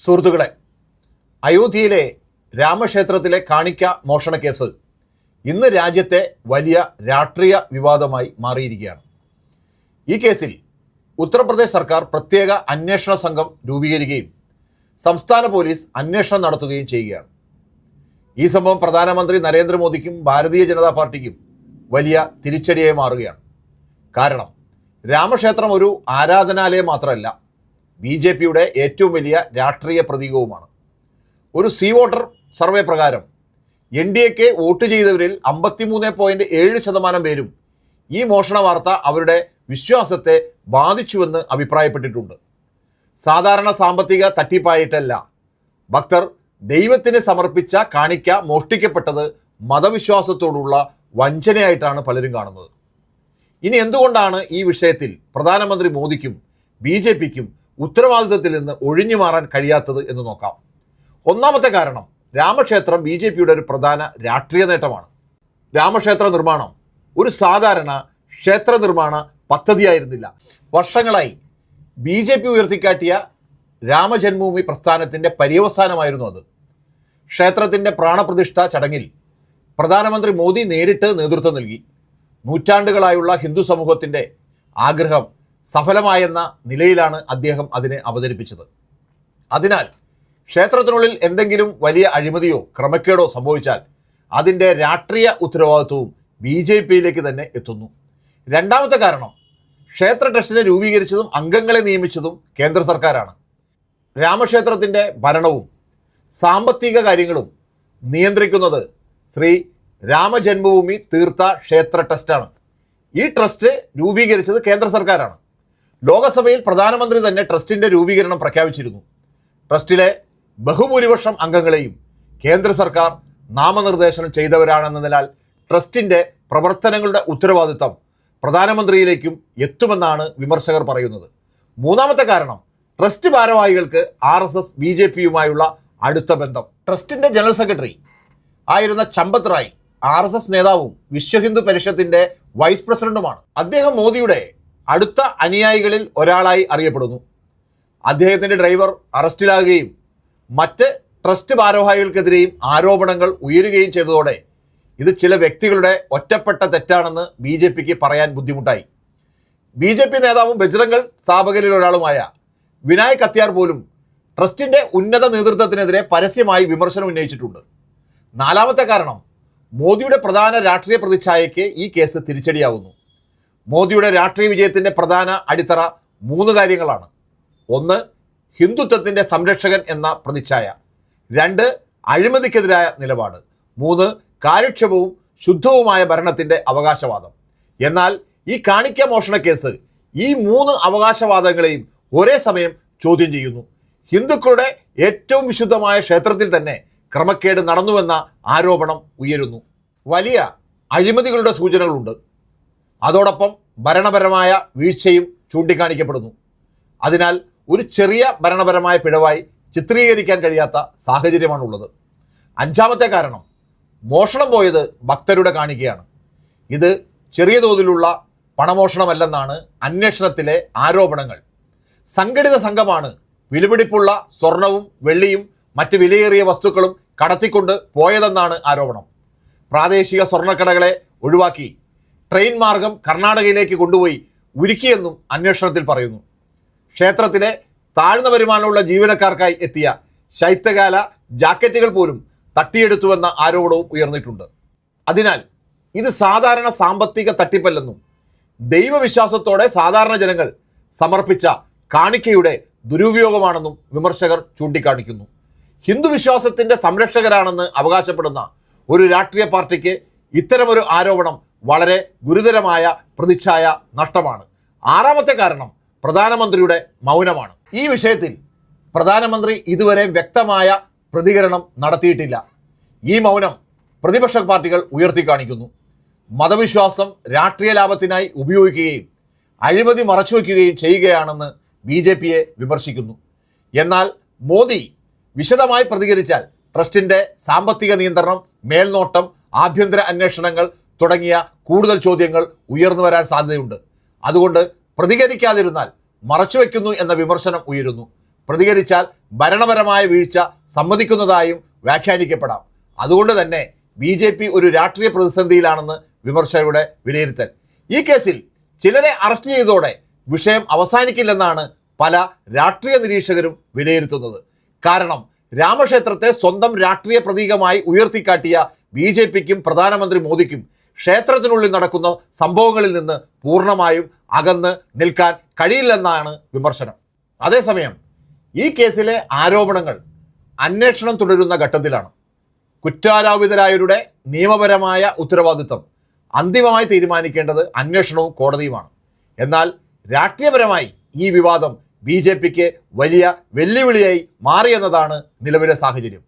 സുഹൃത്തുക്കളെ, അയോധ്യയിലെ രാമക്ഷേത്രത്തിലെ കാണിക്ക മോഷണക്കേസ് ഇന്ന് രാജ്യത്തെ വലിയ രാഷ്ട്രീയ വിവാദമായി മാറിയിരിക്കുകയാണ്. ഈ കേസിൽ ഉത്തർപ്രദേശ് സർക്കാർ പ്രത്യേക അന്വേഷണ സംഘം രൂപീകരിക്കുകയും സംസ്ഥാന പോലീസ് അന്വേഷണം നടത്തുകയും ചെയ്യുകയാണ്. ഈ സംഭവം പ്രധാനമന്ത്രി നരേന്ദ്രമോദിക്കും ഭാരതീയ ജനതാ പാർട്ടിക്കും വലിയ തിരിച്ചടിയായി മാറുകയാണ്. കാരണം രാമക്ഷേത്രം ഒരു ആരാധനാലയം മാത്രമല്ല, BJPയുടെ ഏറ്റവും വലിയ രാഷ്ട്രീയ പ്രതീകവുമാണ്. ഒരു സീ വോട്ടർ സർവേ പ്രകാരം NDAക്ക് വോട്ട് ചെയ്തവരിൽ 53.7% പേരും ഈ മോഷണ വാർത്ത അവരുടെ വിശ്വാസത്തെ ബാധിച്ചുവെന്ന് അഭിപ്രായപ്പെട്ടിട്ടുണ്ട്. സാധാരണ സാമ്പത്തിക തട്ടിപ്പായിട്ടല്ല, ഭക്തർ ദൈവത്തിന് സമർപ്പിച്ച കാണിക്ക മോഷ്ടിക്കപ്പെട്ടത് മതവിശ്വാസത്തോടുള്ള വഞ്ചനയായിട്ടാണ് പലരും കാണുന്നത്. ഇനി എന്തുകൊണ്ടാണ് ഈ വിഷയത്തിൽ പ്രധാനമന്ത്രി മോദിക്കും BJPക്കും ഉത്തരവാദിത്തത്തിൽ നിന്ന് ഒഴിഞ്ഞു മാറാൻ കഴിയാത്തത് എന്ന് നോക്കാം. ഒന്നാമത്തെ കാരണം, രാമക്ഷേത്രം BJPയുടെ ഒരു പ്രധാന രാഷ്ട്രീയ നേട്ടമാണ്. രാമക്ഷേത്ര നിർമ്മാണം ഒരു സാധാരണ ക്ഷേത്ര നിർമ്മാണ പദ്ധതിയായിരുന്നില്ല. വർഷങ്ങളായി BJP ഉയർത്തിക്കാട്ടിയ രാമജന്മഭൂമി പ്രസ്ഥാനത്തിൻ്റെ പര്യവസാനമായിരുന്നു അത്. ക്ഷേത്രത്തിൻ്റെ പ്രാണപ്രതിഷ്ഠ ചടങ്ങിൽ പ്രധാനമന്ത്രി മോദി നേരിട്ട് നേതൃത്വം നൽകി. നൂറ്റാണ്ടുകളായുള്ള ഹിന്ദു സമൂഹത്തിൻ്റെ ആഗ്രഹം സഫലമായെന്ന നിലയിലാണ് അദ്ദേഹം അതിനെ അവതരിപ്പിച്ചത്. അതിനാൽ ക്ഷേത്രത്തിനുള്ളിൽ എന്തെങ്കിലും വലിയ അഴിമതിയോ ക്രമക്കേടോ സംഭവിച്ചാൽ അതിൻ്റെ രാഷ്ട്രീയ ഉത്തരവാദിത്വവും BJPയിലേക്ക് തന്നെ എത്തുന്നു. രണ്ടാമത്തെ കാരണം, ക്ഷേത്ര ട്രസ്റ്റിനെ രൂപീകരിച്ചതും അംഗങ്ങളെ നിയമിച്ചതും കേന്ദ്ര സർക്കാരാണ്. രാമക്ഷേത്രത്തിൻ്റെ ഭരണവും സാമ്പത്തിക കാര്യങ്ങളും നിയന്ത്രിക്കുന്നത് ശ്രീ രാമജന്മഭൂമി തീർത്ഥ ക്ഷേത്ര ട്രസ്റ്റാണ്. ഈ ട്രസ്റ്റ് രൂപീകരിച്ചത് കേന്ദ്ര സർക്കാരാണ്. ലോകസഭയിൽ പ്രധാനമന്ത്രി തന്നെ ട്രസ്റ്റിൻ്റെ രൂപീകരണം പ്രഖ്യാപിച്ചിരുന്നു. ട്രസ്റ്റിലെ ബഹുഭൂരിപക്ഷം അംഗങ്ങളെയും കേന്ദ്ര സർക്കാർ നാമനിർദ്ദേശനം ചെയ്തവരാണെന്നതിനാൽ ട്രസ്റ്റിൻ്റെ പ്രവർത്തനങ്ങളുടെ ഉത്തരവാദിത്തം പ്രധാനമന്ത്രിയിലേക്കും എത്തുമെന്നാണ് വിമർശകർ പറയുന്നത്. മൂന്നാമത്തെ കാരണം, ട്രസ്റ്റ് ഭാരവാഹികൾക്ക് RSS BJPയുമായുള്ള അടുത്ത ബന്ധം. ട്രസ്റ്റിൻ്റെ ജനറൽ സെക്രട്ടറി ആയിരുന്ന ചമ്പത് റായ് RSS നേതാവും വിശ്വഹിന്ദു പരിഷത്തിൻ്റെ വൈസ് പ്രസിഡന്റുമാണ്. അദ്ദേഹം മോദിയുടെ അടുത്ത അനുയായികളിൽ ഒരാളായി അറിയപ്പെടുന്നു. അദ്ദേഹത്തിൻ്റെ ഡ്രൈവർ അറസ്റ്റിലാകുകയും മറ്റ് ട്രസ്റ്റ് ഭാരവാഹികൾക്കെതിരെയും ആരോപണങ്ങൾ ഉയരുകയും ചെയ്തതോടെ ഇത് ചില വ്യക്തികളുടെ ഒറ്റപ്പെട്ട തെറ്റാണെന്ന് BJPക്ക് പറയാൻ ബുദ്ധിമുട്ടായി. BJP നേതാവും ബജ്രംഗൾ സ്ഥാപകരിൽ ഒരാളുമായ വിനായക് കത്യാർ പോലും ട്രസ്റ്റിൻ്റെ ഉന്നത നേതൃത്വത്തിനെതിരെ പരസ്യമായി വിമർശനം ഉന്നയിച്ചിട്ടുണ്ട്. നാലാമത്തെ കാരണം, മോദിയുടെ പ്രധാന രാഷ്ട്രീയ പ്രതിച്ഛായയ്ക്ക് ഈ കേസ് തിരിച്ചടിയാവുന്നു. മോദിയുടെ രാഷ്ട്രീയ വിജയത്തിൻ്റെ പ്രധാന അടിത്തറ 3 കാര്യങ്ങളാണ്. 1. ഹിന്ദുത്വത്തിൻ്റെ സംരക്ഷകൻ എന്ന പ്രതിച്ഛായ. 2. അഴിമതിക്കെതിരായ നിലപാട്. 3. കാര്യക്ഷമവും ശുദ്ധവുമായ ഭരണത്തിൻ്റെ അവകാശവാദം. എന്നാൽ ഈ കാണിക്ക മോഷണ കേസ് ഈ 3 അവകാശവാദങ്ങളെയും ഒരേ സമയം ചോദ്യം ചെയ്യുന്നു. ഹിന്ദുക്കളുടെ ഏറ്റവും വിശുദ്ധമായ ക്ഷേത്രത്തിൽ തന്നെ ക്രമക്കേട് നടന്നുവെന്ന ആരോപണം ഉയരുന്നു. വലിയ അഴിമതികളുടെ സൂചനകളുണ്ട്. അതോടൊപ്പം ഭരണപരമായ വീഴ്ചയും ചൂണ്ടിക്കാണിക്കപ്പെടുന്നു. അതിനാൽ ഒരു ചെറിയ ഭരണപരമായ പിഴവായി ചിത്രീകരിക്കാൻ കഴിയാത്ത സാഹചര്യമാണുള്ളത്. 5ാമത്തെ കാരണം, മോഷണം പോയത് ഭക്തരുടെ കാണിക്കയാണ്. ഇത് ചെറിയ തോതിലുള്ള പണമോഷണമല്ലെന്നാണ് അന്വേഷണത്തിലെ ആരോപണങ്ങൾ. സംഘടിത സംഘമാണ് വിലപിടിപ്പുള്ള സ്വർണവും വെള്ളിയും മറ്റ് വിലയേറിയ വസ്തുക്കളും കടത്തിക്കൊണ്ട് പോയതെന്നാണ് ആരോപണം. പ്രാദേശിക സ്വർണ്ണക്കടകളെ ഒഴിവാക്കി ട്രെയിൻ മാർഗം കർണാടകയിലേക്ക് കൊണ്ടുപോയി ഉരുക്കിയെന്നും അന്വേഷണത്തിൽ പറയുന്നു. ക്ഷേത്രത്തിലെ താഴ്ന്ന വരുമാനമുള്ള ജീവനക്കാർക്കായി എത്തിയ ശൈത്യകാല ജാക്കറ്റുകൾ പോലും തട്ടിയെടുത്തുവെന്ന ആരോപണവും ഉയർന്നിട്ടുണ്ട്. അതിനാൽ ഇത് സാധാരണ സാമ്പത്തിക തട്ടിപ്പല്ലെന്നും ദൈവവിശ്വാസത്തോടെ സാധാരണ ജനങ്ങൾ സമർപ്പിച്ച കാണിക്കയുടെ ദുരുപയോഗമാണെന്നും വിമർശകർ ചൂണ്ടിക്കാണിക്കുന്നു. ഹിന്ദു വിശ്വാസത്തിൻ്റെ സംരക്ഷകരാണെന്ന് അവകാശപ്പെടുന്ന ഒരു രാഷ്ട്രീയ പാർട്ടിക്ക് ഇത്തരമൊരു ആരോപണം വളരെ ഗുരുതരമായ പ്രതിച്ഛായ നഷ്ടമാണ്. 6ാമത്തെ കാരണം, പ്രധാനമന്ത്രിയുടെ മൗനമാണ്. ഈ വിഷയത്തിൽ പ്രധാനമന്ത്രി ഇതുവരെ വ്യക്തമായ പ്രതികരണം നടത്തിയിട്ടില്ല. ഈ മൗനം പ്രതിപക്ഷ പാർട്ടികൾ ഉയർത്തിക്കാണിക്കുന്നു. മതവിശ്വാസം രാഷ്ട്രീയ ലാഭത്തിനായി ഉപയോഗിക്കുകയും അഴിമതി മറച്ചുവെക്കുകയും ചെയ്യുകയാണെന്ന് BJPയെ വിമർശിക്കുന്നു. എന്നാൽ മോദി വിശദമായി പ്രതികരിച്ചാൽ ട്രസ്റ്റിൻ്റെ സാമ്പത്തിക നിയന്ത്രണം, മേൽനോട്ടം, ആഭ്യന്തര അന്വേഷണങ്ങൾ തുടങ്ങിയ കൂടുതൽ ചോദ്യങ്ങൾ ഉയർന്നു വരാൻ സാധ്യതയുണ്ട്. അതുകൊണ്ട് പ്രതികരിക്കാതിരുന്നാൽ മറച്ചുവെക്കുന്നു എന്ന വിമർശനം ഉയരുന്നു. പ്രതികരിച്ചാൽ ഭരണപരമായ വീഴ്ച സമ്മതിക്കുന്നതായും വ്യാഖ്യാനിക്കപ്പെടാം. അതുകൊണ്ട് തന്നെ BJP ഒരു രാഷ്ട്രീയ പ്രതിസന്ധിയിലാണെന്ന് വിമർശകരുടെ വിലയിരുത്തൽ. ഈ കേസിൽ ചിലരെ അറസ്റ്റ് ചെയ്തതോടെ വിഷയം അവസാനിക്കില്ലെന്നാണ് പല രാഷ്ട്രീയ നിരീക്ഷകരും വിലയിരുത്തുന്നത്. കാരണം രാമക്ഷേത്രത്തെ സ്വന്തം രാഷ്ട്രീയ പ്രതീകമായി ഉയർത്തിക്കാട്ടിയ BJPക്കും പ്രധാനമന്ത്രി മോദിക്കും ക്ഷേത്രത്തിനുള്ളിൽ നടക്കുന്ന സംഭവങ്ങളിൽ നിന്ന് പൂർണ്ണമായും അകന്ന് നിൽക്കാൻ കഴിയില്ലെന്നാണ് വിമർശനം. അതേസമയം ഈ കേസിലെ ആരോപണങ്ങൾ അന്വേഷണം തുടരുന്ന ഘട്ടത്തിലാണ്. കുറ്റാരോപിതരായവരുടെ നിയമപരമായ ഉത്തരവാദിത്തം അന്തിമമായി തീരുമാനിക്കേണ്ടത് അന്വേഷണവും കോടതിയുമാണ്. എന്നാൽ രാഷ്ട്രീയപരമായി ഈ വിവാദം BJPക്ക് വലിയ വെല്ലുവിളിയായി മാറിയെന്നതാണ് നിലവിലെ സാഹചര്യം.